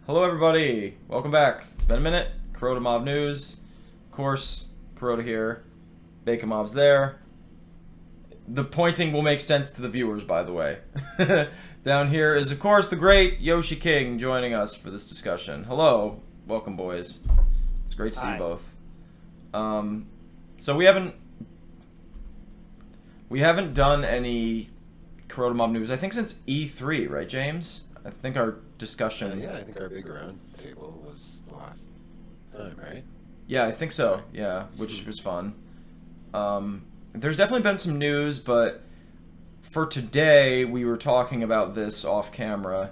Hello everybody, welcome back. It's been a minute. Kuroda Mob News. Of course, Kuroda here. Bacon Mob's there. The pointing will make sense to the viewers, by the way. Down here is, of course, the great Yoshi King joining us for this discussion. Hello. Welcome, boys. It's great to see you Hi. both. So we haven't done any Kuroda Mob News, I think, since E3, right, James? I think our discussion... Yeah, I think our big round table was the last time, right? Yeah, I think so. Yeah, which was fun. There's definitely been some news, but for today, we were talking about this off camera,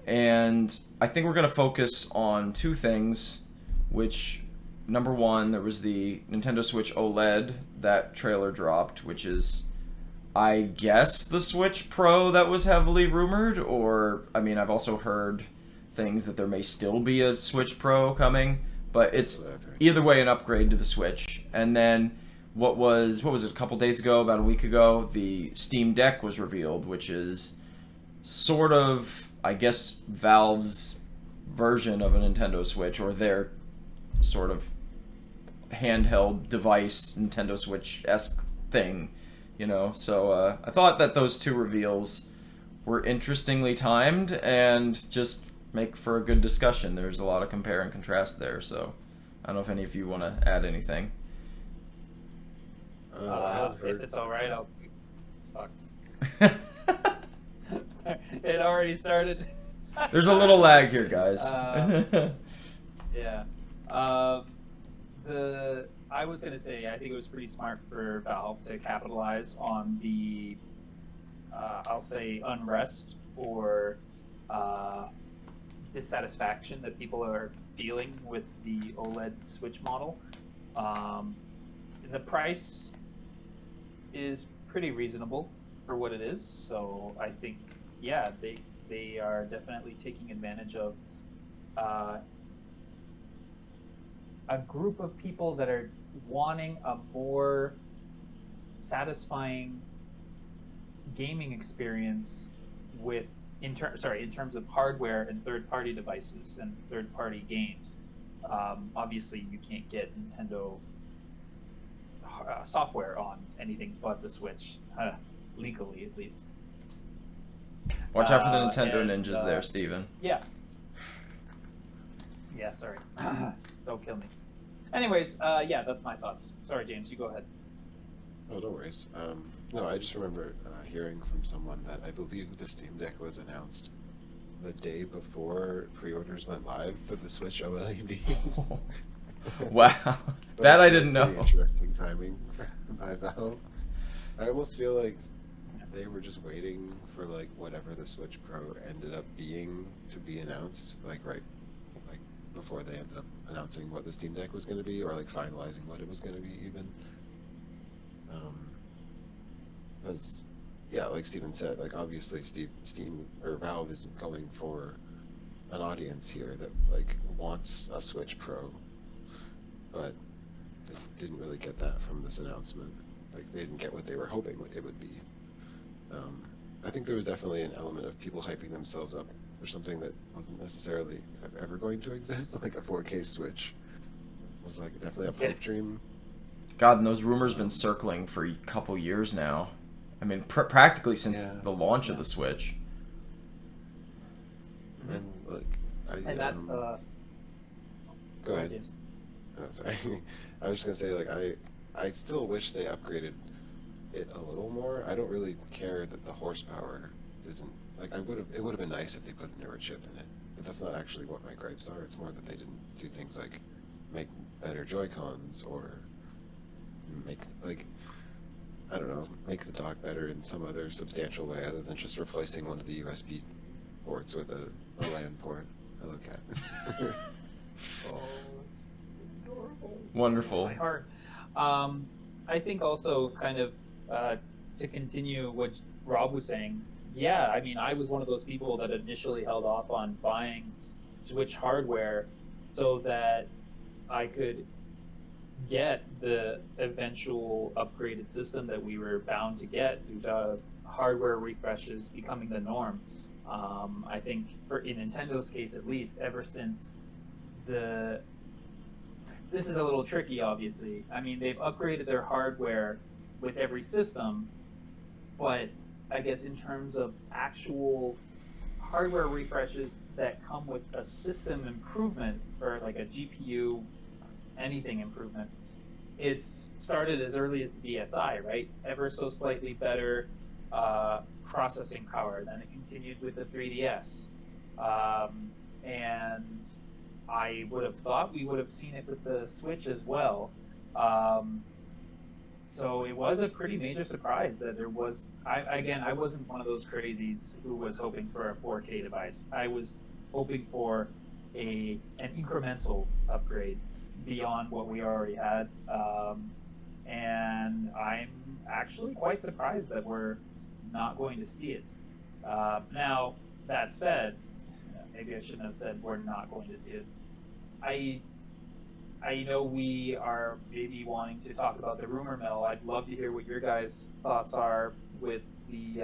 and I think we're going to focus on two things, which, number one, there was the Nintendo Switch OLED, that trailer dropped, which is, I guess, the Switch Pro that was heavily rumored, or, I mean, I've also heard things that there may still be a Switch Pro coming, but it's either way an upgrade to the Switch. And then what was it, a couple days ago, about a week ago, the Steam Deck was revealed, which is sort of, I guess, Valve's version of a Nintendo Switch, or their sort of handheld device, Nintendo Switch-esque thing, you know? So I thought that those two reveals were interestingly timed and just make for a good discussion. There's a lot of compare and contrast there, so I don't know if any of you want to add anything. If it's alright, I'll... Fuck. It already started. There's a little lag here, guys. Yeah. I was gonna say, I think it was pretty smart for Valve to capitalize on the, I'll say, unrest or dissatisfaction that people are feeling with the OLED Switch model. The price is pretty reasonable for what it is, so I think, yeah, they are definitely taking advantage of a group of people that are wanting a more satisfying gaming experience with in terms of hardware and third-party devices and third-party games. Obviously, you can't get Nintendo software on anything but the Switch, legally at least. Watch out for the Nintendo ninjas there, Steven. Yeah. Yeah, sorry. Don't kill me. Anyways, yeah, that's my thoughts. Sorry, James, you go ahead. Oh, no worries. No, I just remember hearing from someone that I believe the Steam Deck was announced the day before pre-orders went live for the Switch OLED. Wow, that I didn't know. Interesting timing by Valve. I almost feel like they were just waiting for like whatever the Switch Pro ended up being to be announced, like before they ended up announcing what the Steam Deck was going to be, or like finalizing what it was going to be even. Because, yeah, like Steven said, like obviously Steam or Valve isn't going for an audience here that like wants a Switch Pro, but they didn't really get that from this announcement. Like they didn't get what they were hoping it would be. I think there was definitely an element of people hyping themselves up for something that wasn't necessarily ever going to exist, like a 4K Switch. It was like definitely a pipe dream. God, and those rumors been circling for a couple years now. I mean, practically since the launch of the Switch. And like, And that's go ahead. James. Oh, sorry. I was just gonna say, like, I still wish they upgraded it a little more. I don't really care that the horsepower isn't like it would have been nice if they put a newer chip in it, but that's not actually what my gripes are. It's more that they didn't do things like make better Joy-Cons or make like I don't know, make the dock better in some other substantial way other than just replacing one of the USB ports with a LAN port. Hello, cat. Oh, it's adorable. Wonderful. My heart. I think also kind of to continue what Rob was saying. Yeah, I mean, I was one of those people that initially held off on buying Switch hardware so that I could get the eventual upgraded system that we were bound to get due to hardware refreshes becoming the norm. I think in Nintendo's case at least, ever since the this is a little tricky, obviously. I mean, they've upgraded their hardware with every system, but I guess in terms of actual hardware refreshes that come with a system improvement or like a GPU, anything improvement, it's started as early as the DSi, right? Ever so slightly better processing power. Then it continued with the 3DS. And I would have thought we would have seen it with the Switch as well. Um, so it was a pretty major surprise that there was. I wasn't one of those crazies who was hoping for a 4K device. I was hoping for an incremental upgrade beyond what we already had, and I'm actually quite surprised that we're not going to see it. Now that said, maybe I shouldn't have said we're not going to see it. I I know we are maybe wanting to talk about the rumor mill. I'd love to hear what your guys' thoughts are with the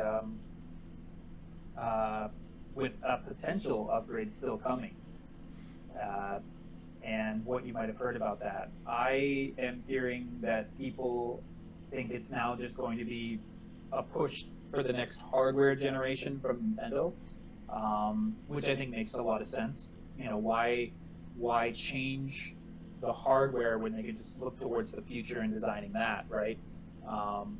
with a potential upgrade still coming, uh, and what you might have heard about that. I am hearing that people think it's now just going to be a push for the next hardware generation from Nintendo, which I think makes a lot of sense. You know, why change the hardware when they could just look towards the future and designing that, right? Um,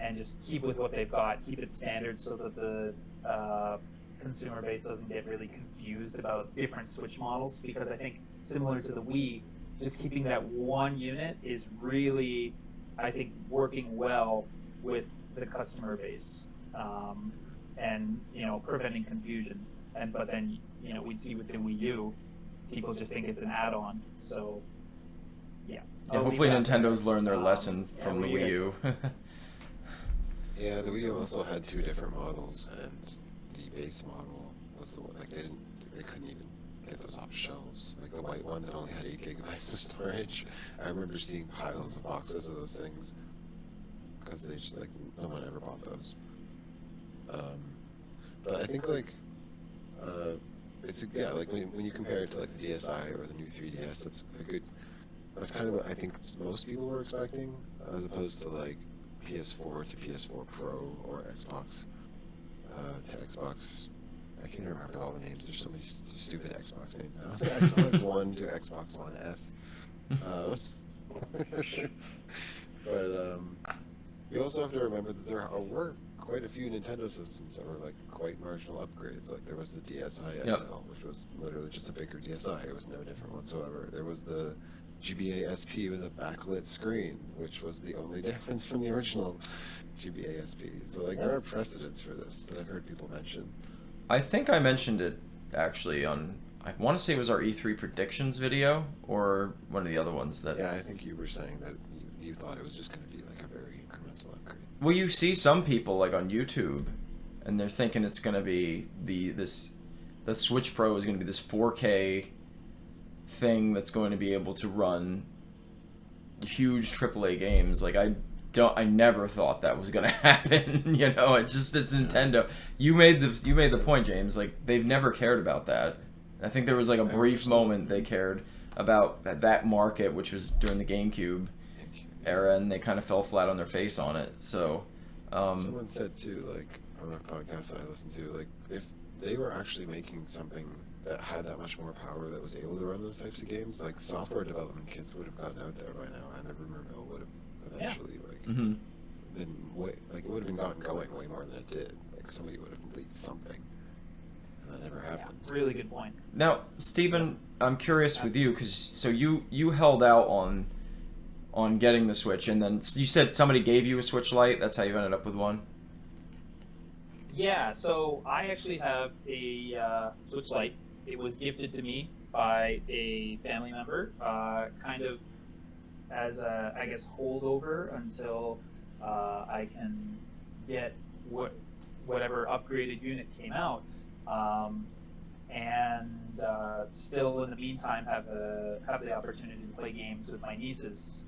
and just keep with what they've got, keep it standard so that the consumer base doesn't get really confused about different Switch models. Because I think similar to the Wii, just keeping that one unit is really, I think, working well with the customer base, and preventing confusion. And but then we'd see with the Wii U, people just think it's an add-on. So yeah. Yeah, hopefully Nintendo's learned their lesson from the Wii U. Yeah, the Wii U also had two different models, and the base model was the one, like they couldn't even get those off shelves. Like the white one that only had 8 gigabytes of storage. I remember seeing piles of boxes of those things because they just no one ever bought those. But I think it's like when you compare it to like the DSi or the new 3DS, that's kind of what I think most people were expecting, as opposed to like PS4 to PS4 Pro or Xbox to Xbox. I can't remember all the names. There's so many stupid Xbox names now. Xbox One to Xbox One S. But you also have to remember that there were quite a few Nintendo systems that were like quite marginal upgrades. Like there was the DSi XL, which was literally just a bigger DSi. It was no different whatsoever. There was the GBA SP with a backlit screen, which was the only difference from the original GBA SP. So like there are precedents for this that I've heard people mention. I think I mentioned it actually on, I want to say it was our E3 predictions video or one of the other ones that. Yeah, I think you were saying that you thought it was just going to be like a very incremental upgrade. Well, you see some people like on YouTube, and they're thinking it's going to be the Switch Pro is going to be this 4K thing that's going to be able to run huge AAA games. Like I never thought that was gonna happen. It's Nintendo. You made the point, James. Like they've never cared about that. I think there was like a brief moment they cared about that market, which was during the GameCube era, and they kind of fell flat on their face on it. So someone said too, like on a podcast that I listened to, like if they were actually making something that had that much more power that was able to run those types of games, like software development kits would have gotten out there by now, and the rumor mill would have eventually been way, like it would have been gotten going way more than it did. Like somebody would have leaked something, and that never happened. Yeah, really good point. Now, Stephen, I'm curious with you because you held out on getting the Switch, and then you said somebody gave you a Switch Lite. That's how you ended up with one. Yeah, so I actually have a Switch Lite. It was gifted to me by a family member, kind of as a, I guess, holdover until I can get whatever upgraded unit came out, and still in the meantime have the opportunity to play games with my nieces,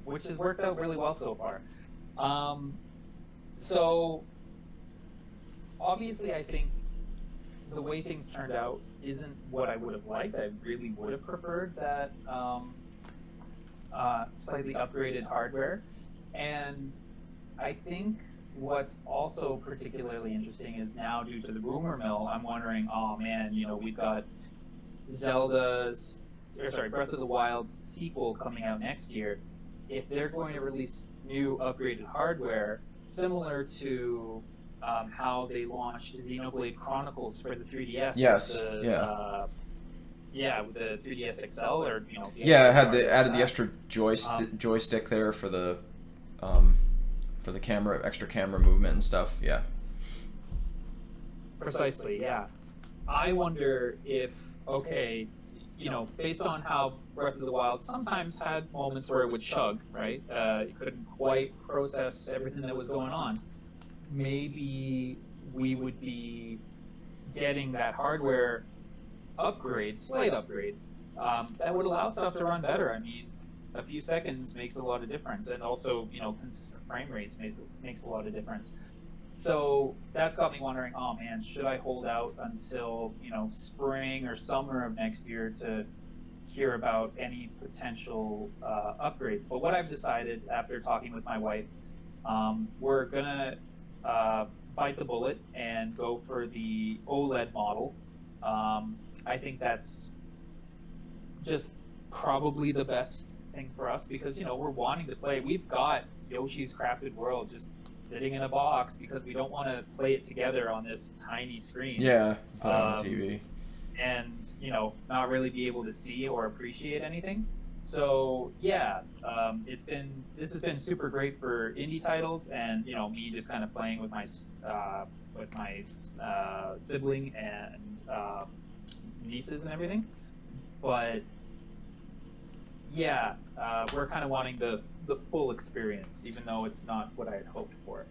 which has worked out really well so far. So obviously, I think the way things turned out isn't what I would have liked. I really would have preferred that slightly upgraded hardware. And I think what's also particularly interesting is now, due to the rumor mill, I'm wondering, oh man, we've got Breath of the Wild's sequel coming out next year. If they're going to release new upgraded hardware, similar to how they launched Xenoblade Chronicles for the 3DS, Yes. with the, Yeah. with the 3DS XL, or Yeah, it had added the that. extra joystick there for the extra camera movement and stuff. Yeah. Precisely, yeah. I wonder if, okay, based on how Breath of the Wild sometimes had moments where it would chug, right? It couldn't quite process everything that was going on. Maybe we would be getting that hardware upgrade, slight upgrade, that would allow stuff to run better. I mean, a few seconds makes a lot of difference, and also, consistent frame rates makes a lot of difference. So that's got me wondering, oh man, should I hold out until, spring or summer of next year to hear about any potential upgrades? But what I've decided after talking with my wife, we're gonna bite the bullet and go for the OLED model. I think that's just probably the best thing for us because, we're wanting to play. We've got Yoshi's Crafted World just sitting in a box because we don't want to play it together on this tiny screen. Yeah. Put it on the TV. And, not really be able to see or appreciate anything. So yeah, this has been super great for indie titles, and me just kind of playing with my sibling and nieces and everything. But yeah, we're kind of wanting the full experience, even though it's not what I had hoped for.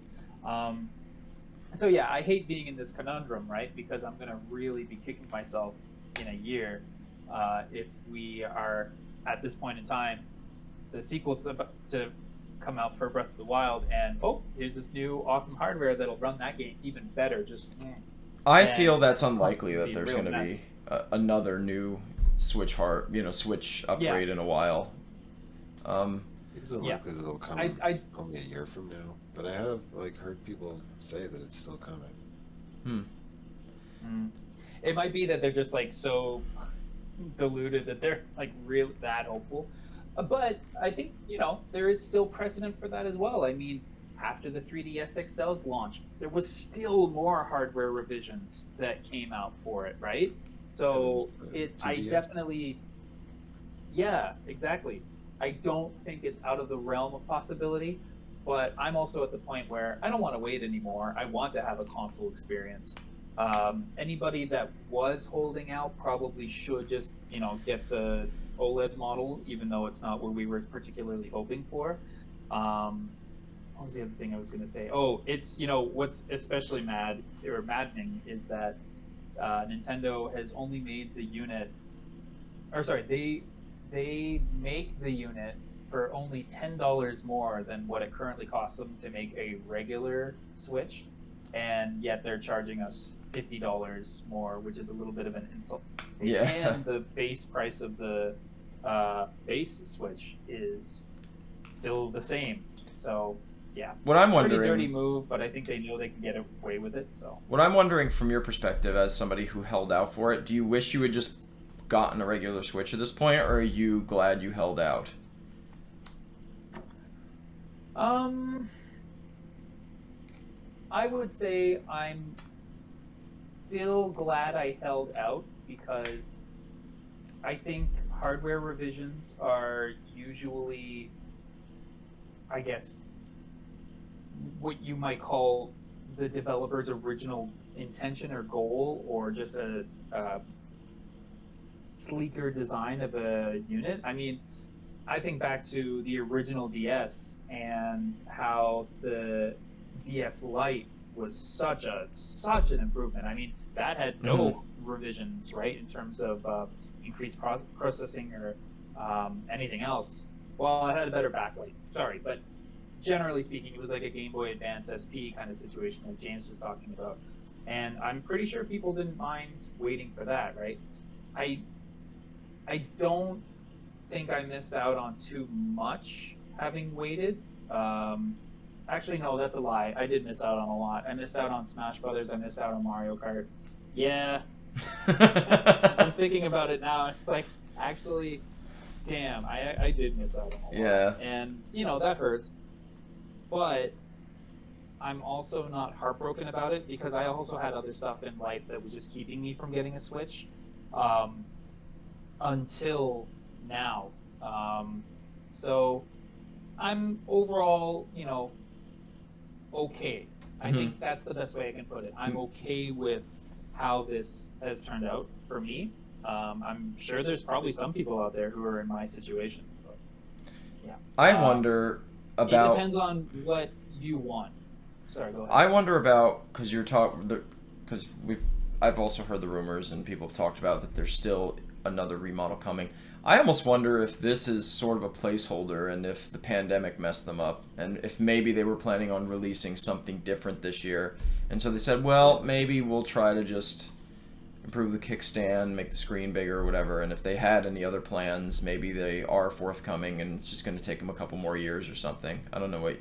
So yeah, I hate being in this conundrum, right? Because I'm gonna really be kicking myself in a year if we are at this point in time. The sequel's about to come out for Breath of the Wild, and here's this new awesome hardware that'll run that game even better. I feel that's unlikely that there's going to mad. be another new Switch upgrade in a while. It's unlikely that it'll come only a year from now, but I have heard people say that it's still coming. It might be that they're just so deluded that they're real that hopeful, but I think there is still precedent for that as well. I mean, after the 3DS XL's launch, there was still more hardware revisions that came out for it, right? So I definitely, yeah, exactly. I don't think it's out of the realm of possibility, but I'm also at the point where I don't want to wait anymore. I want to have a console experience. Anybody that was holding out probably should just, get the OLED model, even though it's not what we were particularly hoping for. What was the other thing I was going to say? Oh, it's, what's especially maddening is that Nintendo has only made the unit, or sorry, they make the unit for only $10 more than what it currently costs them to make a regular Switch, and yet they're charging us $50 more, which is a little bit of an insult. Yeah. And the base price of the base Switch is still the same. So yeah, What I'm wondering, pretty dirty move, but I think they know they can get away with it. So what I'm wondering from your perspective as somebody who held out for it, do you wish you had just gotten a regular Switch at this point, or are you glad you held out? I would say I'm still glad I held out because I think hardware revisions are usually, I guess, what you might call the developer's original intention or goal, or just a sleeker design of a unit. I mean, I think back to the original DS and how the DS Lite was such an improvement. I mean, that had no revisions, right, in terms of increased processing or anything else. Well, it had a better backlight. Sorry, but generally speaking, it was like a Game Boy Advance SP kind of situation that James was talking about. And I'm pretty sure people didn't mind waiting for that, right? I I don't think I missed out on too much having waited. Um, Actually, no, that's a lie. I did miss out on a lot. I missed out on Smash Brothers. I missed out on Mario Kart. Yeah, I'm thinking about it now. It's like, actually, damn, I did miss out on a lot. Yeah. And, that hurts. But I'm also not heartbroken about it because I also had other stuff in life that was just keeping me from getting a Switch um, until now. So I'm overall, okay. I think that's the best way I can put it. I'm okay with how this has turned out for me. I'm sure there's probably some people out there who are in my situation. But, yeah. I wonder It about. depends on what you want. Sorry, go ahead. I wonder about because I've also heard the rumors and people have talked about that there's still another remodel coming. I almost wonder if this is sort of a placeholder and if the pandemic messed them up and if maybe they were planning on releasing something different this year. And so they said, well, maybe we'll try to just improve the kickstand, make the screen bigger or whatever. And if they had any other plans, maybe they are forthcoming and it's just going to take them a couple more years or something. I don't know what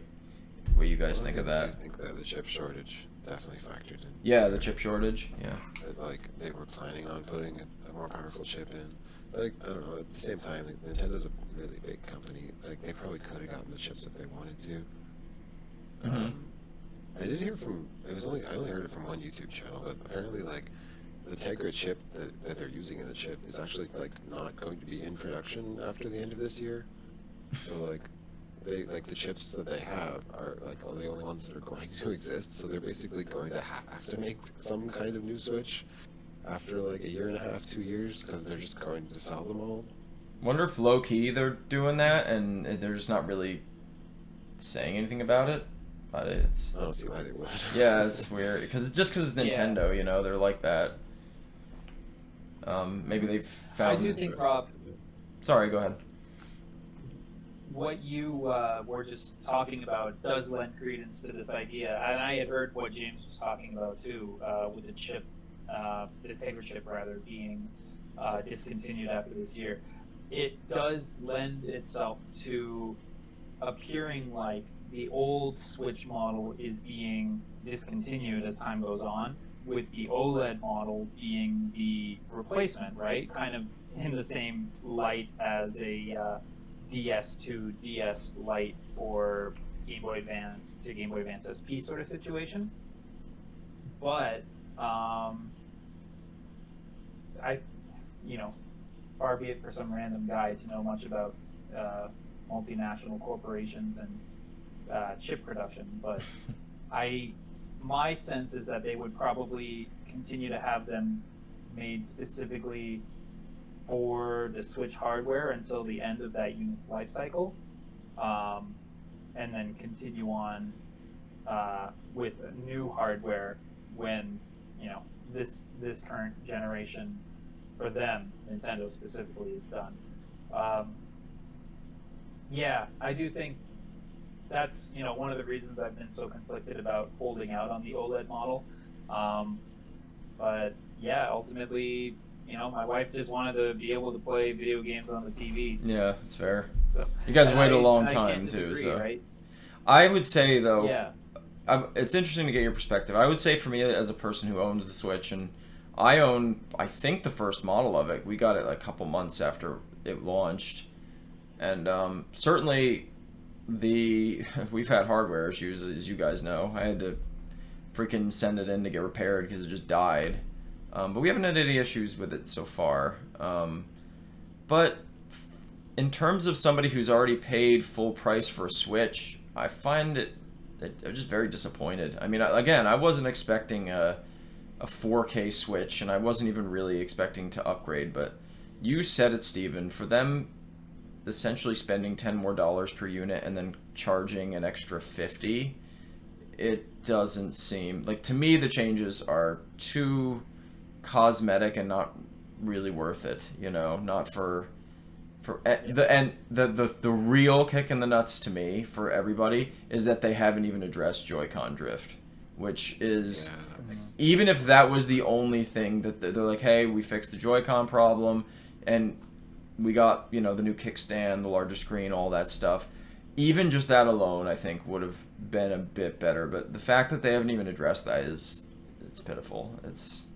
you guys think of that. I think that the chip shortage definitely factored in. Yeah, the chip shortage. Yeah. Like they were planning on putting a more powerful chip in. Like I don't know. At the same time, like, Nintendo's a really big company. Like they probably could have gotten the chips if they wanted to. I did hear from. I only heard it from one YouTube channel, but apparently like the Tegra chip that they're using in the chip is actually like not going to be in production after the end of this year. So like the chips that they have are like the only ones that are going to exist. So they're basically going to have to make some kind of new Switch after like a year and a half, 2 years, because they're just going to sell them all. Wonder if low key they're doing that and they're just not really saying anything about it. But it's I don't see why they would. yeah, it's weird because it's Nintendo, they're like that. Maybe they've found. I do think, Rob, Sorry, go ahead. what you were just talking about does lend credence to this idea, and I had heard what James was talking about too, with the chip, the Tegra chip rather, being discontinued after this year. It does lend itself to appearing like the old Switch model is being discontinued as time goes on, with the OLED model being the replacement, right? Kind of in the same light as a DS to DS Lite or Game Boy Advance to Game Boy Advance SP sort of situation. But far be it for some random guy to know much about multinational corporations and chip production, but my sense is that they would probably continue to have them made specifically for the Switch hardware until the end of that unit's life cycle, and then continue on with new hardware when this current generation for them, Nintendo specifically, is done. Yeah, I do think that's one of the reasons I've been so conflicted about holding out on the OLED model. But yeah, ultimately, my wife just wanted to be able to play video games on the TV. Yeah, that's fair. So You guys waited a long I time can't too, disagree, so right? I would say though, Yeah. it's interesting to get your perspective. I would say for me as a person who owns the Switch, and I own, I think, the first model of it. We got it like a couple months after it launched, and certainly we've had hardware issues, as you guys know. I had to freaking send it in to get repaired because it just died. But we haven't had any issues with it so far. But in terms of somebody who's already paid full price for a Switch, I find I'm just very disappointed. I mean, again, I wasn't expecting a 4K Switch, and I wasn't even really expecting to upgrade. But you said it, Steven. For them essentially spending $10 more per unit and then charging an extra $50, it doesn't seem like, to me, the changes are too cosmetic and not really worth it. Not for the real kick in the nuts to me for everybody is that they haven't even addressed Joy-Con drift, which is Yeah. even if that was the only thing that they're like, hey, we fixed the Joy-Con problem, and we got the new kickstand, the larger screen, all that stuff. Even just that alone, I think, would have been a bit better. But the fact that they haven't even addressed that it's pitiful. It's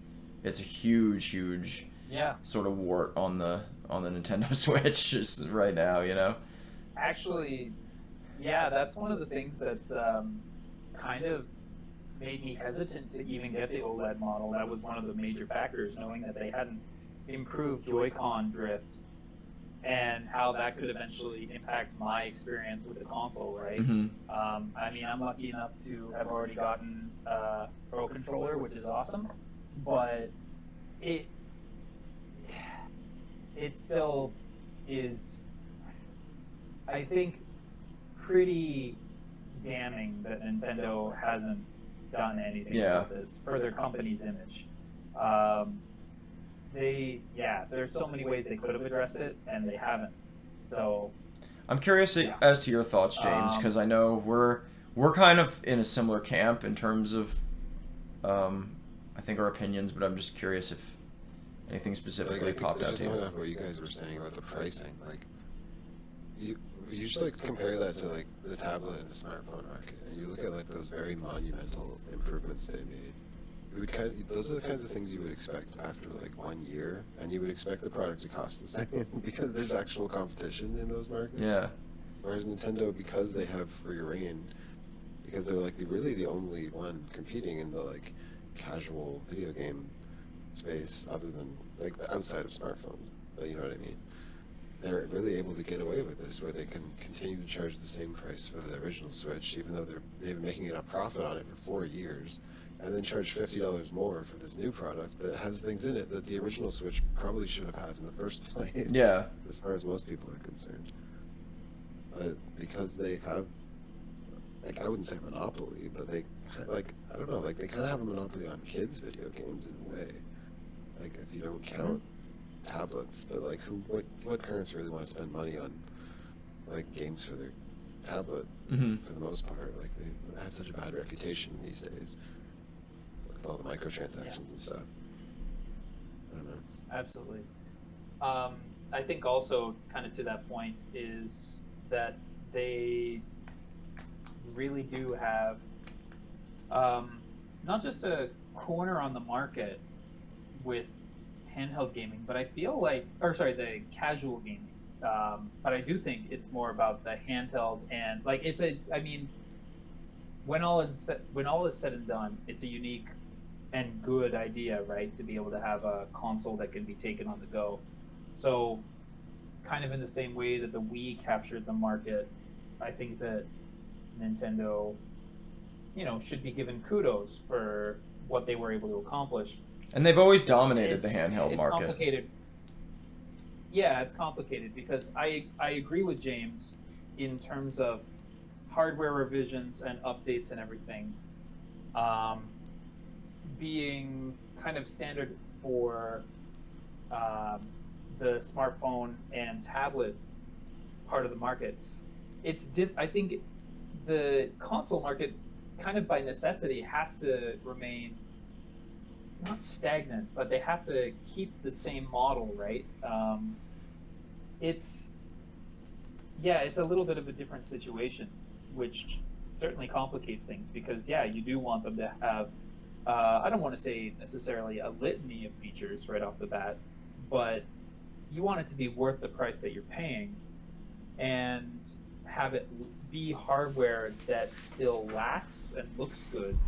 a huge Yeah. sort of wart on the Nintendo Switch just right now. Actually, yeah, that's one of the things that's kind of made me hesitant to even get the OLED model. That was one of the major factors, knowing that they hadn't improved Joy-Con drift and how that could eventually impact my experience with the console, right? Mm-hmm. I mean, I'm lucky enough to have already gotten a Pro Controller, which is awesome, but it still is, I think, pretty damning that Nintendo hasn't done anything about this for their company's image. There's so many ways they could have addressed it, and they haven't. So I'm curious as to your thoughts, James, because I know we're kind of in a similar camp in terms of I think our opinions, but I'm just curious if anything specifically popped out to you. Going off what you guys were saying about the pricing, like you just like compare that to like the tablet and the smartphone market, and you look at like those very monumental improvements they made. Those are the kinds of things you would expect after like 1 year, and you would expect the product to cost the same because there's actual competition in those markets. Yeah. Whereas Nintendo, because they have free reign, because they're like really the only one competing in the like casual video game space, other than like outside of smartphones. You know what I mean? They're really able to get away with this, where they can continue to charge the same price for the original Switch, even though they've been making a profit on it for 4 years, and then charge $50 more for this new product that has things in it that the original Switch probably should have had in the first place. Yeah. As far as most people are concerned. But because they have, like, I wouldn't say monopoly, but they, like, I don't know, like, they kind of have a monopoly on kids' video games in a way. Like, if you don't count tablets, but like, what parents really want to spend money on, like, games for their tablet, for the most part? Like, they have such a bad reputation these days. With all the microtransactions and stuff. I don't know. Absolutely. I think also, kind of to that point, is that they really do have not just a corner on the market with handheld gaming, but I feel like, the casual gaming. But I do think it's more about the handheld, and like when all is said and done, it's a unique and good idea, right? To be able to have a console that can be taken on the go. So, kind of in the same way that the Wii captured the market, I think that Nintendo, should be given kudos for what they were able to accomplish. And they've always dominated the handheld it's market. Complicated. Yeah, it's complicated because I agree with James in terms of hardware revisions and updates and everything being kind of standard for the smartphone and tablet part of the market. I think the console market, kind of by necessity, has to remain not stagnant, but they have to keep the same model, right? It's a little bit of a different situation, which certainly complicates things because you do want them to have I don't want to say necessarily a litany of features right off the bat, but you want it to be worth the price that you're paying and have it be hardware that still lasts and looks good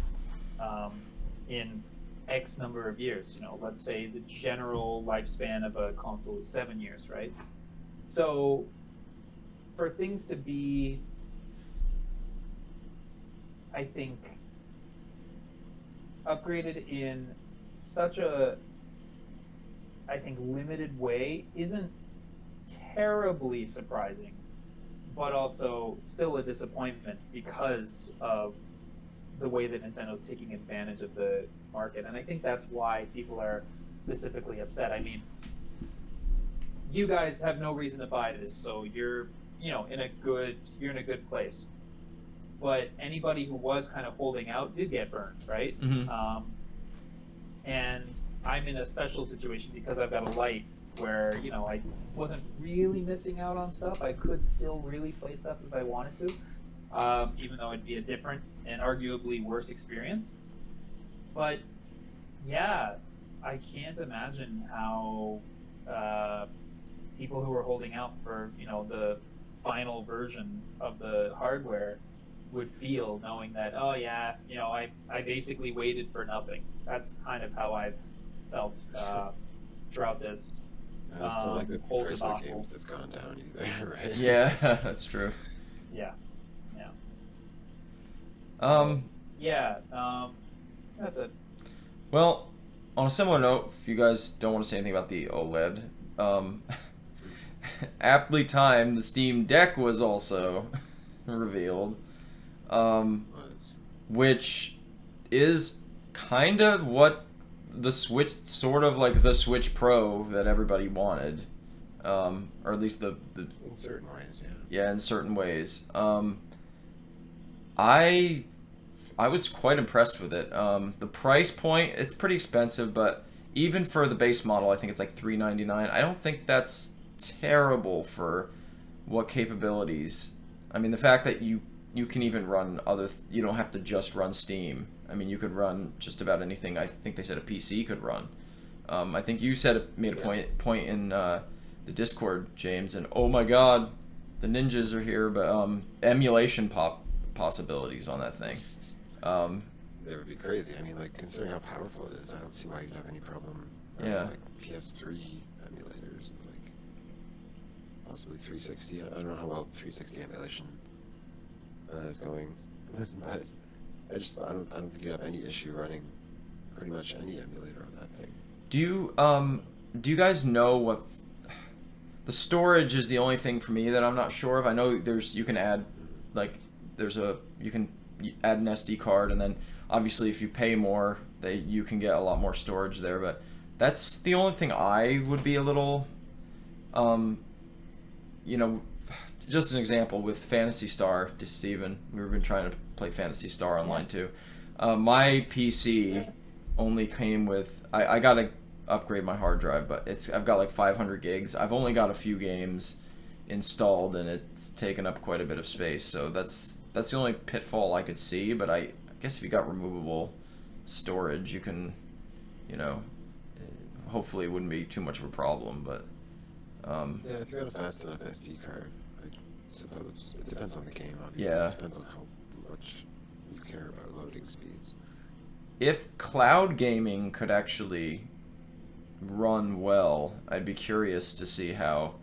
in X number of years. Let's say the general lifespan of a console is 7 years, right? So for things to be, I think, upgraded in such a, I think, limited way isn't terribly surprising, but also still a disappointment because of the way that Nintendo's taking advantage of the market. And I think that's why people are specifically upset. I mean, you guys have no reason to buy this, so you're in a good place. but anybody who was kind of holding out did get burned, right? Mm-hmm. And I'm in a special situation because I've got a light where, you know, I wasn't really missing out on stuff. I could still really play stuff if I wanted to, even though it'd be a different and arguably worse experience. But yeah, I can't imagine how people who are holding out for, you know, the final version of the hardware would feel knowing that, oh yeah, you know, I basically waited for nothing. That's kind of how I've felt throughout this I just don't like the whole price of the debacle. games that's gone down either, right? Yeah, that's true. Yeah, yeah. Um, Yeah, that's it. well, on a similar note, if you guys don't want to say anything about the OLED, aptly timed, the Steam Deck was also revealed, Was. which is kind of what the Switch, sort of like the Switch Pro that everybody wanted, or at least the In certain ways, yeah. yeah, in certain ways. I was quite impressed with it. The price point, it's pretty expensive, but even for the base model, I think it's like $399. I don't think that's terrible for what capabilities. I mean, the fact that you can even run you don't have to just run Steam. I mean, you could run just about anything. I think they said a PC could run. I think you made a point in the Discord, James, and oh my God, the ninjas are here. But emulation possibilities on that thing. That would be crazy. I mean, like, considering how powerful it is, I don't see why you'd have any problem running, Yeah. like, PS3 emulators, and, like, possibly 360. I don't know how well 360 emulation is going, but I don't think you have any issue running pretty much any emulator on that thing. Do you guys know what the storage is? The only thing for me that I'm not sure of. I know you can add, like, you can add an SD card, and then obviously if you pay more, you can get a lot more storage there. But that's the only thing I would be a little, you know, just an example with Phantasy Star, to Steven. We've been trying to play Phantasy Star online too. My PC only came with I gotta upgrade my hard drive, but I've got like 500 gigs. I've only got a few games installed, and it's taken up quite a bit of space. So that's the only pitfall I could see. But I guess if you got removable storage, you can, you know, hopefully it wouldn't be too much of a problem. But Yeah, if you got a fast enough SD card, I suppose. It depends on the game, obviously. Yeah. It depends on how much you care about loading speeds. if cloud gaming could actually run well, I'd be curious to see how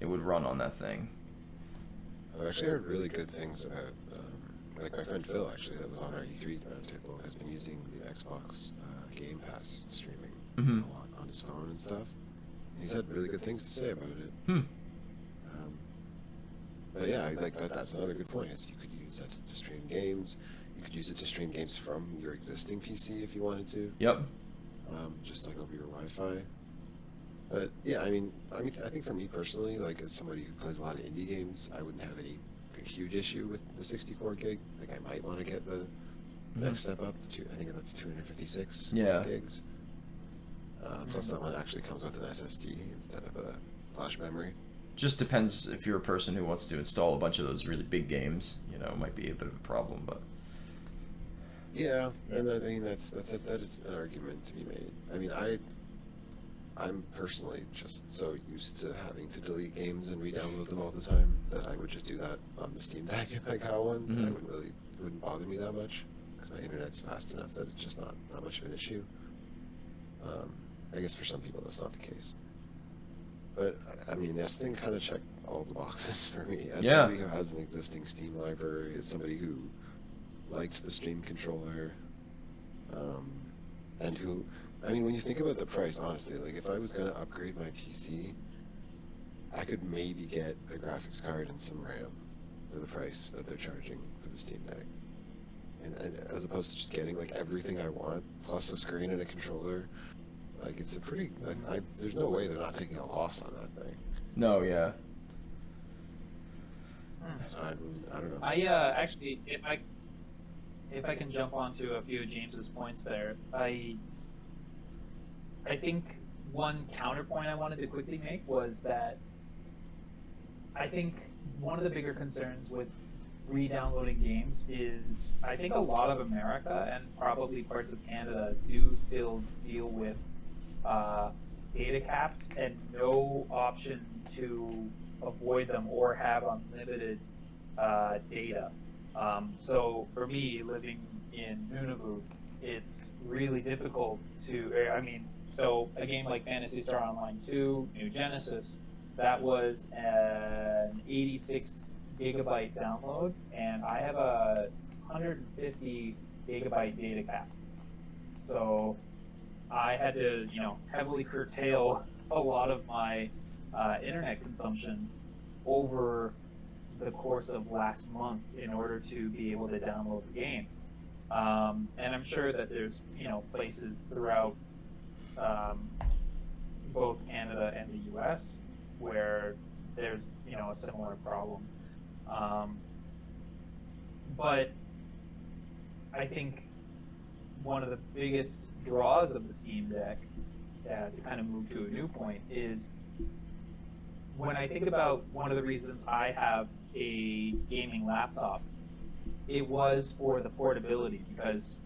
it would run on that thing. I've actually heard really good things about, like my friend Phil, actually, that was on our E3 roundtable, has been using the Xbox Game Pass streaming Mhm. a lot on his phone and stuff. And he's had really good things to say about it. Hmm. But yeah, like that's another good point, is you could use that to stream games. You could use it to stream games from your existing PC if you wanted to, Yep. just like over your Wi-Fi. But yeah, I mean, I think for me personally, like as somebody who plays a lot of indie games, I wouldn't have any huge issue with the 64 gig. Like I might want to get the next step up. I think that's 256 Yeah. gigs. Plus that one actually comes with an SSD instead of a flash memory. Just depends if you're a person who wants to install a bunch of those really big games. You know, it might be a bit of a problem, but Yeah, and that, I mean that is an argument to be made. I mean, I'm personally just so used to having to delete games and re-download them all the time that I would just do that on the Steam Deck if I got one. And Mhm. it wouldn't bother me that much because my internet's fast enough that it's just not much of an issue. I guess for some people that's not the case. But I mean, this thing kind of checked all the boxes for me. As Yeah. somebody who has an existing Steam library, as somebody who liked the Stream controller, and who, I mean, when you think about the price, honestly, like if I was gonna upgrade my PC, I could maybe get a graphics card and some RAM for the price that they're charging for the Steam Deck, and as opposed to just getting like everything I want plus a screen and a controller. Like it's a pretty, there's no way they're not taking a loss on that thing. no, yeah. So I don't know. I actually, if I can jump onto a few of James's points there, I think one counterpoint I wanted to quickly make was that I think one of the bigger concerns with re-downloading games is I think a lot of America and probably parts of Canada do still deal with data caps and no option to avoid them or have unlimited data. So for me, living in Nunavut, it's really difficult to. I mean, so a game like Phantasy Star Online 2, New Genesis, that was an 86 gigabyte download, and I have a 150 gigabyte data cap. So I had to, heavily curtail a lot of my internet consumption over the course of last month in order to be able to download the game. And I'm sure that there's, places throughout both Canada and the U.S. where there's, a similar problem. But I think one of the biggest draws of the Steam Deck, to kind of move to a new point, is when I think about one of the reasons I have a gaming laptop, it was for the portability, because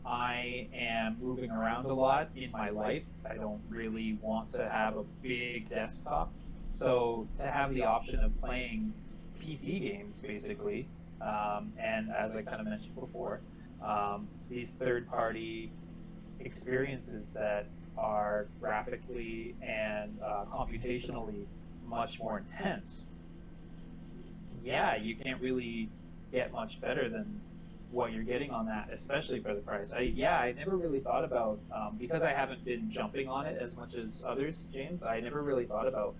I am moving around a lot in my life. I don't really want to have a big desktop. So to have the option of playing PC games, basically, and as I kind of mentioned before, these third-party experiences that are graphically and computationally much more intense, you can't really get much better than what you're getting on that, especially for the price. I never really thought about, because I haven't been jumping on it as much as others, James, I never really thought about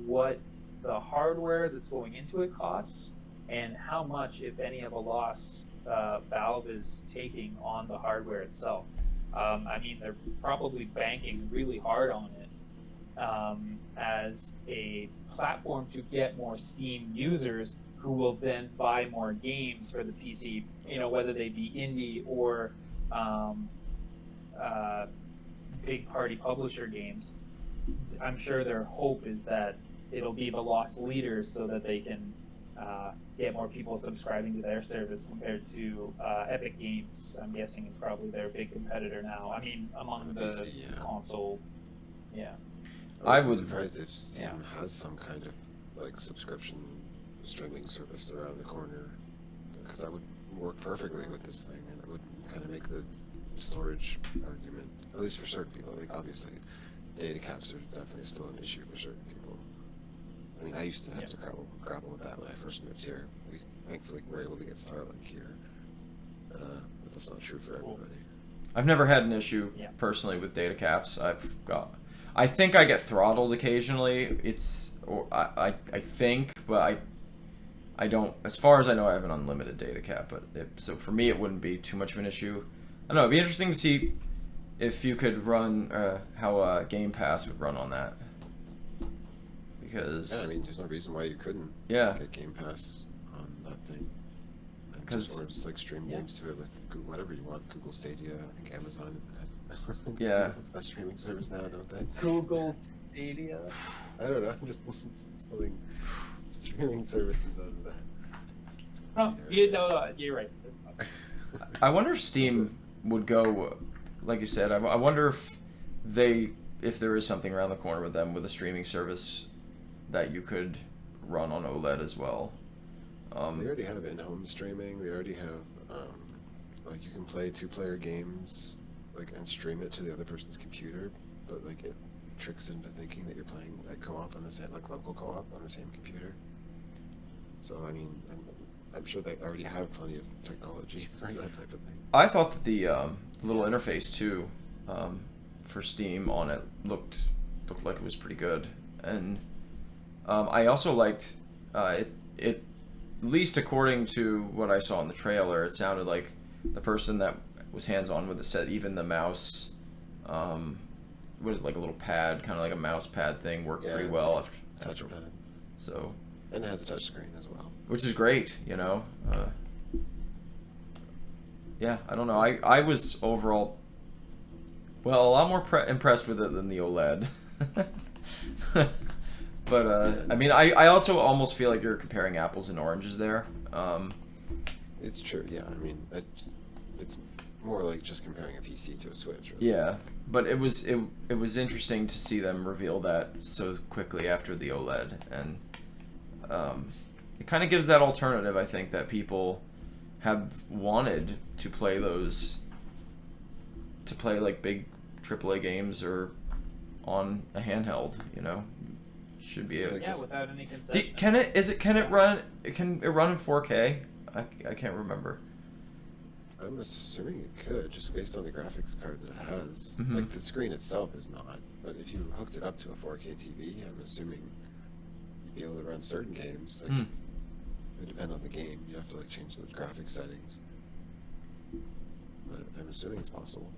what the hardware that's going into it costs and how much, if any, of a loss Valve is taking on the hardware itself. I mean, they're probably banking really hard on it as a platform to get more Steam users who will then buy more games for the PC, whether they be indie or big party publisher games. I'm sure their hope is that it'll be the loss leaders so that they can get more people subscribing to their service compared to Epic Games. I'm guessing is probably their big competitor now. I mean, among the console, I would be surprised if Steam has some kind of subscription streaming service around the corner, because that would work perfectly with this thing, and it would kind of make the storage argument, at least for certain people. Obviously, data caps are definitely still an issue for certain people. I mean, I used to have to grapple with that when I first moved here. We thankfully were able to get Starlink here, but that's not true for everybody. I've never had an issue personally with data caps. I think I get throttled occasionally. I think, but I don't. As far as I know, I have an unlimited data cap. But so for me, it wouldn't be too much of an issue. I don't know. It'd be interesting to see if you could run how Game Pass would run on that. Because I mean, there's no reason why you couldn't get Game Pass on that thing. Or just stream games to it with Google, whatever you want. Google Stadia, I think Amazon has a streaming service now, don't they? Google Stadia? I don't know, I'm just pulling streaming services out of that. No, you're right. That's fine. I wonder if Steam would go, like you said, I wonder if there is something around the corner with them with a streaming service that you could run on OLED as well. They already have in-home streaming. They already have, you can play two-player games, and stream it to the other person's computer, but it tricks into thinking that you're playing co-op on the same, local co-op on the same computer. So I mean, I'm sure they already have plenty of technology for that type of thing. I thought that the little interface too, for Steam on it looked like it was pretty good, and I also liked it. At least according to what I saw in the trailer, it sounded like the person that was hands-on with it said even the mouse, what is it, a little pad, kind of like a mouse pad thing, worked pretty well. After. So, And it has a touchscreen as well. which is great, you know. Yeah, I don't know. I was overall, well, a lot more impressed with it than the OLED. But I mean, I also almost feel like you're comparing apples and oranges there. It's true, yeah. I mean, it's more like just comparing a PC to a Switch. Really. Yeah, but it was interesting to see them reveal that so quickly after the OLED, and it kind of gives that alternative, I think, that people have wanted to play like big AAA games or on a handheld, you know. Should be able. Yeah, without any concession. Can it run in 4K? I can't remember. I'm assuming it could, just based on the graphics card that it has. Mhm. Like, the screen itself is not, but if you hooked it up to a 4K TV, I'm assuming you'd be able to run certain games. Like, it would depend on the game. You have to, like, change the graphics settings. But I'm assuming it's possible.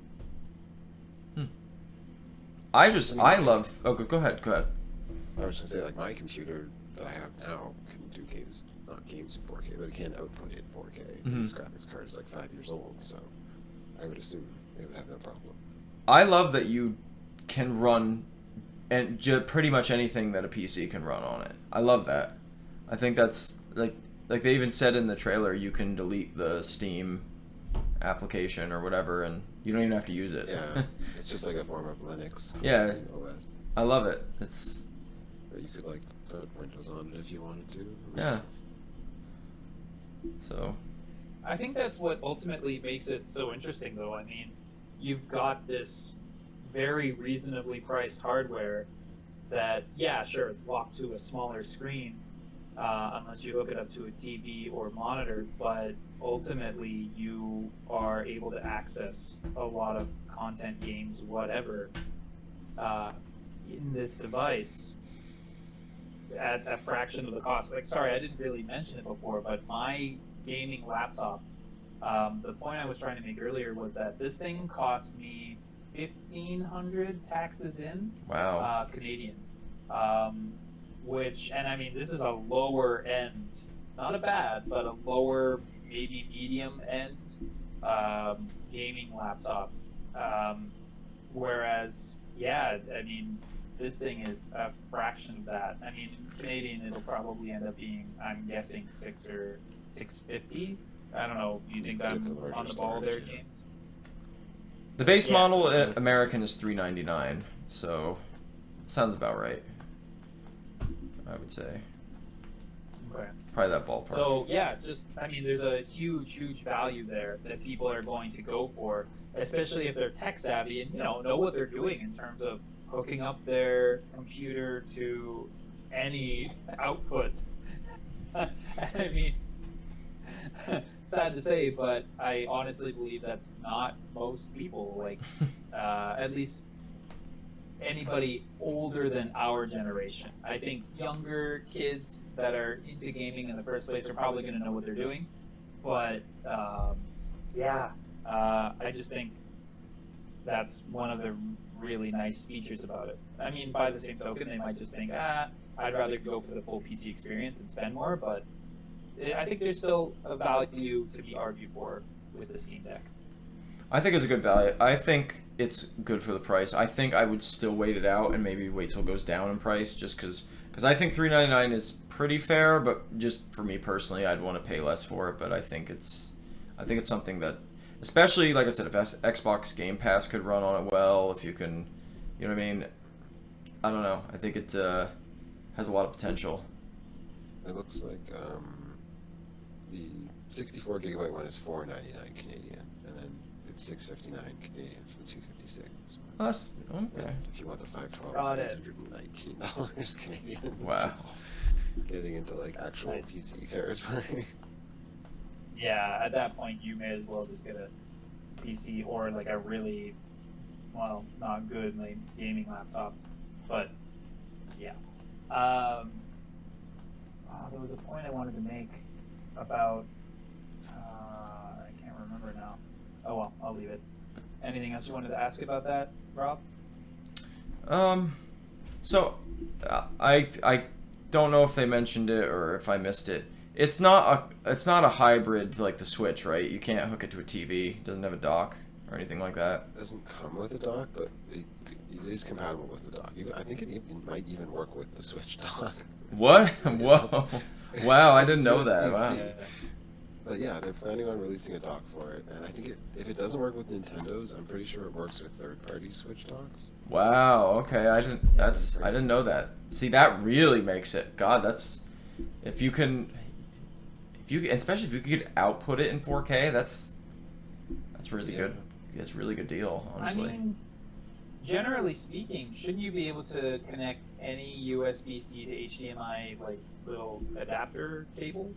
I love... Oh, go ahead. I was gonna say, like, my computer that I have now can do games, not games in 4K, but it can output it in 4K. And this graphics card is like 5 years old, so I would assume it would have no problem. I love that you can run and pretty much anything that a PC can run on it. I love that. I think that's like they even said in the trailer, you can delete the Steam application or whatever, and you don't even have to use it. Yeah, it's just like a form of Linux. Yeah. Steam OS. I love it. It's... Or you could, like, put Windows on it if you wanted to. Yeah. So... I think that's what ultimately makes it so interesting, though. I mean, you've got this very reasonably priced hardware that, yeah, sure, it's locked to a smaller screen, unless you hook it up to a TV or monitor, but ultimately you are able to access a lot of content, games, whatever, in this device at a fraction of the cost. Like, sorry, I didn't really mention it before, but my gaming laptop, the point I was trying to make earlier was that this thing cost me $1,500 taxes in. Wow. Canadian. Which, and I mean, this is a lower end, not a bad, but a lower, maybe medium end gaming laptop. Whereas, yeah, I mean, this thing is a fraction of that. I mean, in Canadian, it'll probably end up being, I'm guessing, $600 or $650. I don't know. Do you think I'm on the ball there, James? The base model American is $399, so sounds about right. I would say. Okay. Probably that ballpark. So yeah, just I mean, there's a huge value there that people are going to go for, especially if they're tech savvy and know what they're doing in terms of hooking up their computer to any output. I mean, sad to say, but I honestly believe that's not most people. Like, at least anybody older than our generation. I think younger kids that are into gaming in the first place are probably going to know what they're doing. But I just think that's one of the really nice features about it. I mean, by the same token, they might just think, I'd rather go for the full PC experience and spend more, but I think there's still a value to be argued for with the Steam Deck. I think it's a good value. I think it's good for the price. I think I would still wait it out and maybe wait till it goes down in price, just because I think $399 is pretty fair. But just for me personally, I'd want to pay less for it. But I think it's something that, especially like I said, if Xbox Game Pass could run on it well, if you can, you know what I mean. I don't know. I think it has a lot of potential. It looks like the 64 gigabyte one is $499 Canadian, and then it's $659 Canadian for the 256. Oh, that's okay. And if you want the 512, Got it's $819 Canadian. Wow. Getting into like actual Nice. PC territory. Yeah, at that point, you may as well just get a PC or like a really, well, not good like gaming laptop. But yeah, there was a point I wanted to make about I can't remember now. Oh well, I'll leave it. Anything else you wanted to ask about that, Rob? So I don't know if they mentioned it or if I missed it. It's not a hybrid like the Switch, right? You can't hook it to a TV. It doesn't have a dock or anything like that. It doesn't come with a dock, but it is compatible with the dock. I think it might even work with the Switch dock. What? Whoa! Wow, I didn't know that. Wow. But yeah, they're planning on releasing a dock for it, and I think if it doesn't work with Nintendo's, I'm pretty sure it works with third-party Switch docks. Wow. Okay, I didn't know that. See, that really makes it. God, especially if you could output it in 4K, that's really good. It's a really good deal, honestly. I mean, generally speaking, shouldn't you be able to connect any USB-C to HDMI like little adapter cable?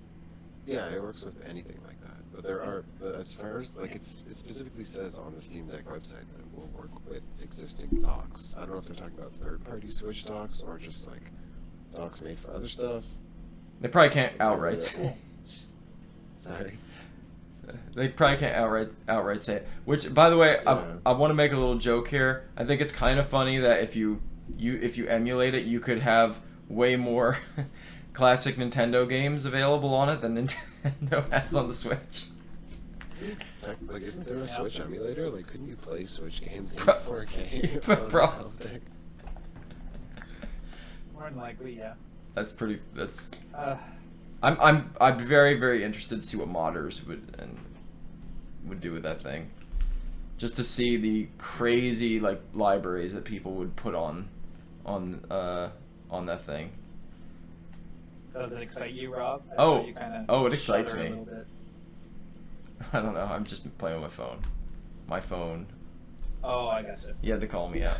Yeah, it works with anything like that. But as far as like it specifically says on the Steam Deck website that it will work with existing docks. I don't know if they're talking about third-party Switch docks or just like docks made for other stuff. They probably can't outright say. Sorry. They probably can't outright say it. Which, by the way, Yeah. I want to make a little joke here. I think it's kind of funny that if you emulate it, you could have way more classic Nintendo games available on it than Nintendo has on the Switch. Like, isn't there a Switch emulator? Like, couldn't you play Switch games in Pro- 4K? Probably. More than likely, yeah. That's pretty. That's. Uh, I'm very, very interested to see what modders would do with that thing. Just to see the crazy like libraries that people would put on that thing. does it excite you, Rob? Oh, it excites shudder a me. little bit. I don't know. I'm just playing with my phone. My phone. Oh, I gotcha. You had to call me out.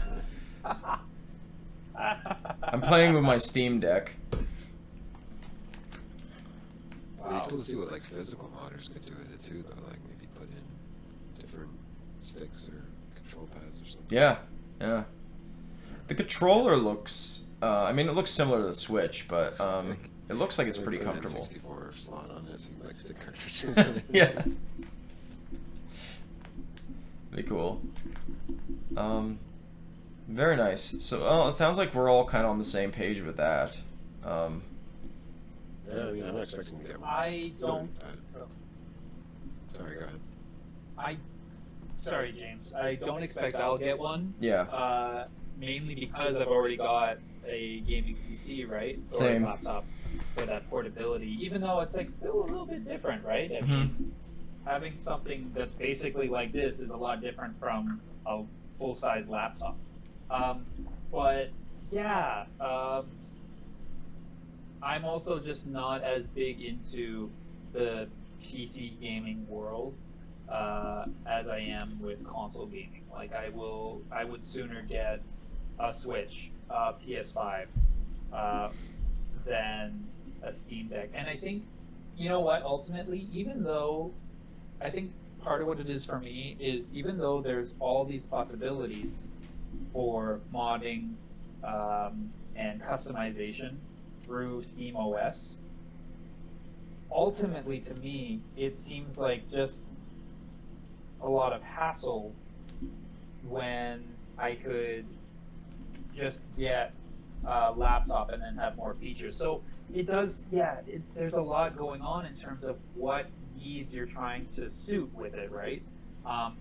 I'm playing with my Steam Deck. It'd be Wow. cool to see what like physical modders could do with it too, though. Like maybe put in different sticks or control pads or something. Yeah, yeah. The controller looks. I mean, it looks similar to the Switch, but it looks like it's pretty Put an comfortable. N64 slot on it, so you can like stick cartridges in it. Yeah. Pretty cool. Very nice. So, it sounds like we're all kind of on the same page with that. Yeah, I mean, I'm not expecting to get one. I don't. Sorry, go ahead. Sorry, James. I don't expect I'll get one. Yeah. Mainly because I've already got a gaming PC, right? Or Same. a laptop for that portability. Even though it's like still a little bit different, right? I Mhm. mean, having something that's basically like this is a lot different from a full-size laptop. But yeah, I'm also just not as big into the PC gaming world as I am with console gaming. Like I would sooner get a Switch, PS5, than a Steam Deck. And I think, you know what, ultimately, even though I think part of what it is for me is even though there's all these possibilities for modding and customization through Steam OS, ultimately to me, it seems like just a lot of hassle when I could just get a laptop and then have more features. So it does, yeah, there's a lot going on in terms of what needs you're trying to suit with it, right?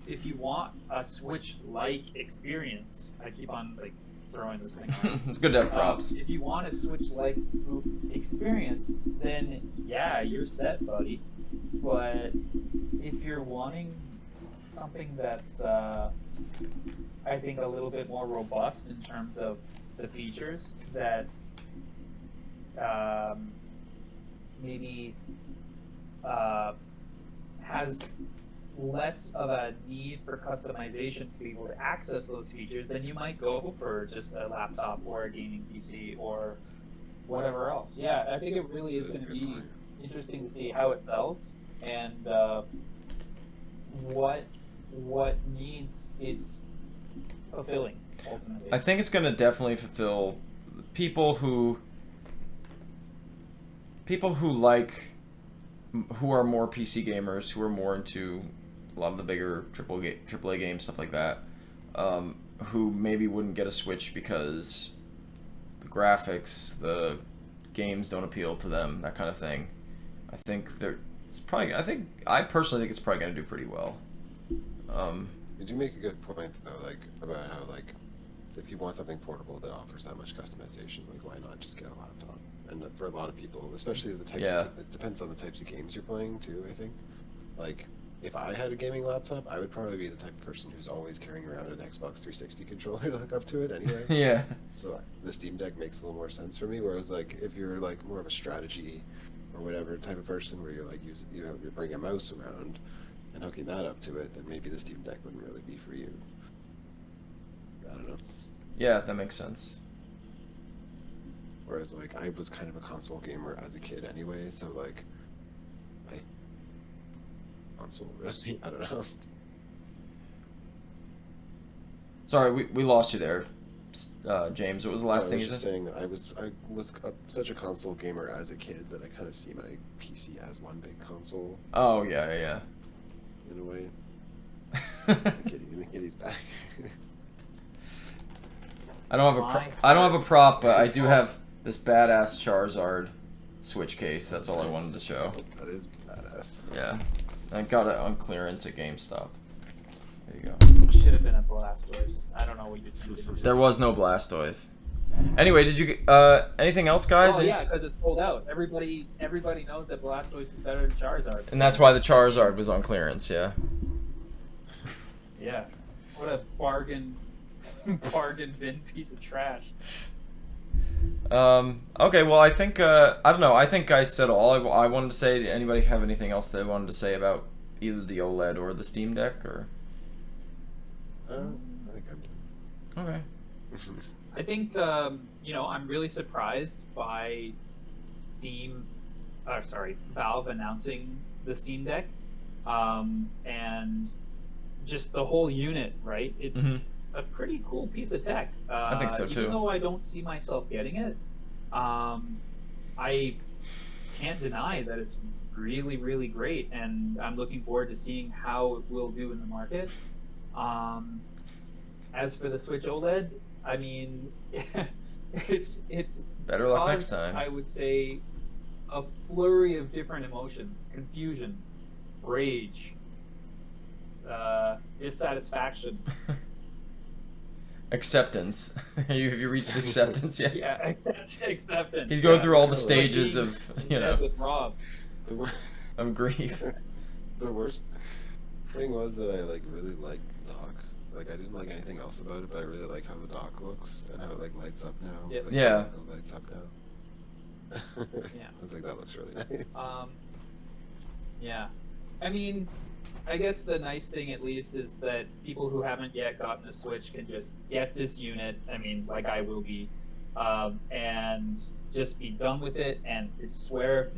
If you want a Switch-like experience, I keep on like throwing this thing around. It's good to have props. If you want a Switch-like experience, then yeah, you're set, buddy. But if you're wanting something that's, I think, a little bit more robust in terms of the features that maybe has less of a need for customization to be able to access those features, then you might go for just a laptop or a gaming PC or whatever else. Yeah, I think it really is That's a going to good be point. interesting to see how it sells and what needs it's fulfilling ultimately. I think it's going to definitely fulfill people who who are more PC gamers, who are more into a lot of the bigger AAA games, stuff like that, who maybe wouldn't get a Switch because the graphics, the games don't appeal to them, that kind of thing. I think I personally think it's probably going to do pretty well. You do make a good point though, like about how like if you want something portable that offers that much customization, like why not just get a laptop? And for a lot of people, especially the types, it depends on the types of games you're playing too. I think, like if I had a gaming laptop, I would probably be the type of person who's always carrying around an Xbox 360 controller to hook up to it anyway. Yeah. So the Steam Deck makes a little more sense for me. Whereas like if you're like more of a strategy or whatever type of person where you're like you're bringing a mouse around and hooking that up to it, then maybe the Steam Deck wouldn't really be for you. I don't know. Yeah, that makes sense. Whereas like I was kind of a console gamer as a kid anyway, so like console really, I don't know. Sorry, we lost you there, James. What was the last thing you said? Saying I was such a console gamer as a kid that I kind of see my PC as one big console. Oh yeah. In a way. The kitty's back. I don't have a prop, but I do have this badass Charizard Switch case. That's all I wanted to show. That is badass. Yeah, I got it on clearance at GameStop. There you go. Should have been a Blastoise. I don't know what you did. There was no Blastoise. Anyway, did you anything else, guys? Oh yeah, because it's sold out. Everybody knows that Blastoise is better than Charizard. And that's why the Charizard was on clearance. Yeah. Yeah. What a bargain bin piece of trash. Okay, well, I think I don't know. I think I said all I wanted to say. Anybody have anything else they wanted to say about either the OLED or the Steam Deck, or? I think I'm Okay. I think I'm really surprised by Valve announcing the Steam Deck, and just the whole unit. Right? It's a pretty cool piece of tech. I think so too. Even though I don't see myself getting it, I can't deny that it's really, really great, and I'm looking forward to seeing how it will do in the market. As for the Switch OLED, I mean, it's better luck next time. I would say a flurry of different emotions: confusion, rage, dissatisfaction. Acceptance. Have you reached acceptance yet? Yeah, acceptance. He's going through all the stages of, with Rob. of grief. The worst thing was that I really liked the dock. Like I didn't like anything else about it, but I really like how the dock looks and how it lights up now. Yep. Yeah. It lights up now. Yeah. I was like, that looks really nice. Yeah. I mean, I guess the nice thing at least is that people who haven't yet gotten a Switch can just get this unit. I mean, like I will be, and just be done with it. And I swear,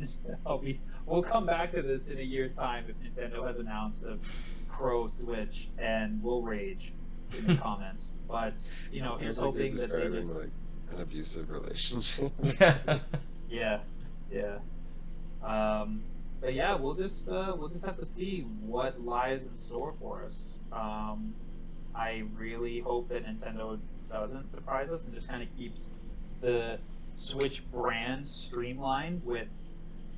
we'll come back to this in a year's time if Nintendo has announced a Pro Switch, and we'll rage in the comments. But here's hoping that they just... like an abusive relationship. Yeah. But yeah, we'll just have to see what lies in store for us. I really hope that Nintendo doesn't surprise us and just kind of keeps the Switch brand streamlined with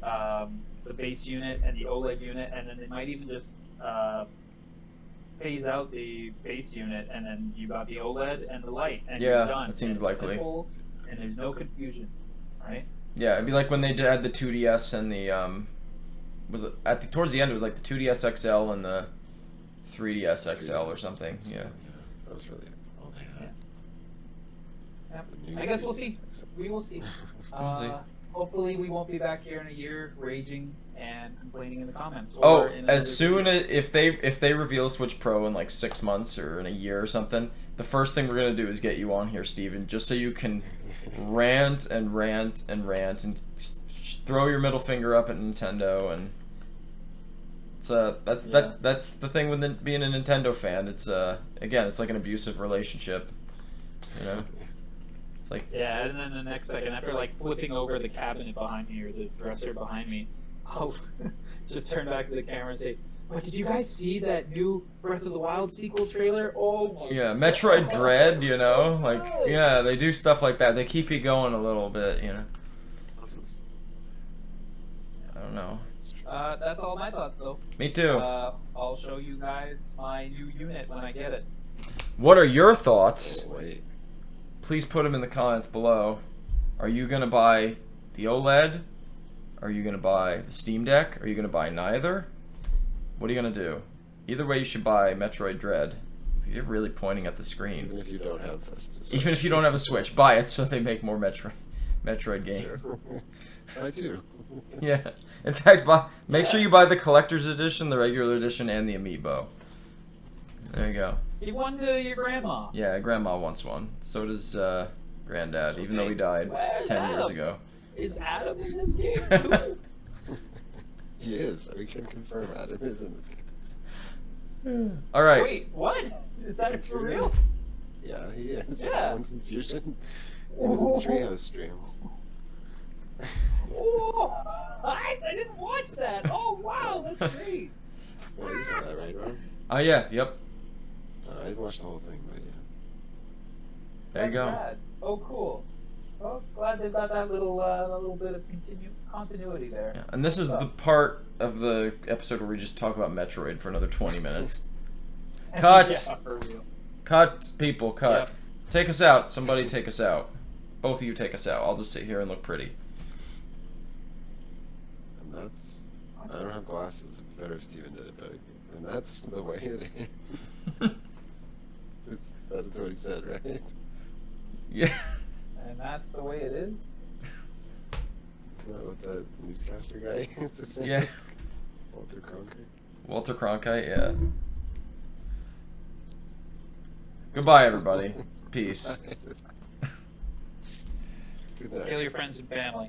the base unit and the OLED unit, and then they might even just phase out the base unit, and then you got the OLED and the light, and you're done. It seems it's likely. Simple, and there's no confusion, right? Yeah, it'd be like when they had the 2DS and the towards the end it was like the 2DS XL and the 3DS XL or something. Yeah. That was really all they had. Yeah. I guess we'll see. We will see. We'll see. Hopefully we won't be back here in a year raging and complaining in the comments. As soon as if they reveal Switch Pro in like 6 months or in a year or something, the first thing we're gonna do is get you on here, Steven, just so you can rant and throw your middle finger up at Nintendo. And that's the thing with being a Nintendo fan. It's again, it's like an abusive relationship, It's like, yeah, and then the next second, after flipping over the cabinet behind me or the dresser behind me, I'll just turn back to the camera and say, "What, did you guys see that new Breath of the Wild sequel trailer? Oh my yeah, Metroid Dread, yeah, they do stuff like that. They keep you going a little bit, I don't know. That's all my thoughts, though. Me too. I'll show you guys my new unit when I get it. What are your thoughts? Oh, wait. Please put them in the comments below. Are you gonna buy the OLED? Are you gonna buy the Steam Deck? Are you gonna buy neither? What are you gonna do? Either way, you should buy Metroid Dread. You're really pointing at the screen. Even if you don't have a Switch. Even if you don't have a Switch, buy it so they make more Metroid games. I do. Yeah. In fact, make sure you buy the collector's edition, the regular edition, and the amiibo. There you go. He won to your grandma. Yeah, Grandma wants one. So does Granddad, even though he died Where's 10 years Adam? ago. Is Adam in this game too? He is. We can confirm Adam is in this game. All right. Wait, what? Is that for real? Yeah, he is. Yeah. One confusion in his trio stream. Oh, I didn't watch that. Oh wow, that's great. Yeah, you saw that, right, Rob? Oh yeah. Yep. I didn't watch the whole thing, but yeah. There you go. That's rad. Oh cool. Well, glad they've got that little bit of continuity there. Yeah. And this is the part of the episode where we just talk about Metroid for another 20 minutes. Cut. Yeah, for real. Cut, people. Cut. Yep. Take us out. Somebody take us out. Both of you take us out. I'll just sit here and look pretty. And that's... I don't have glasses. It'd be better if Steven did it, but... And that's the way it is. That is what he said, right? Yeah. And that's the way it is. Isn't that what that newscaster guy used to say? Yeah. Walter Cronkite? Walter Cronkite, yeah. Goodbye, everybody. Peace. Good night. Kill your friends and family.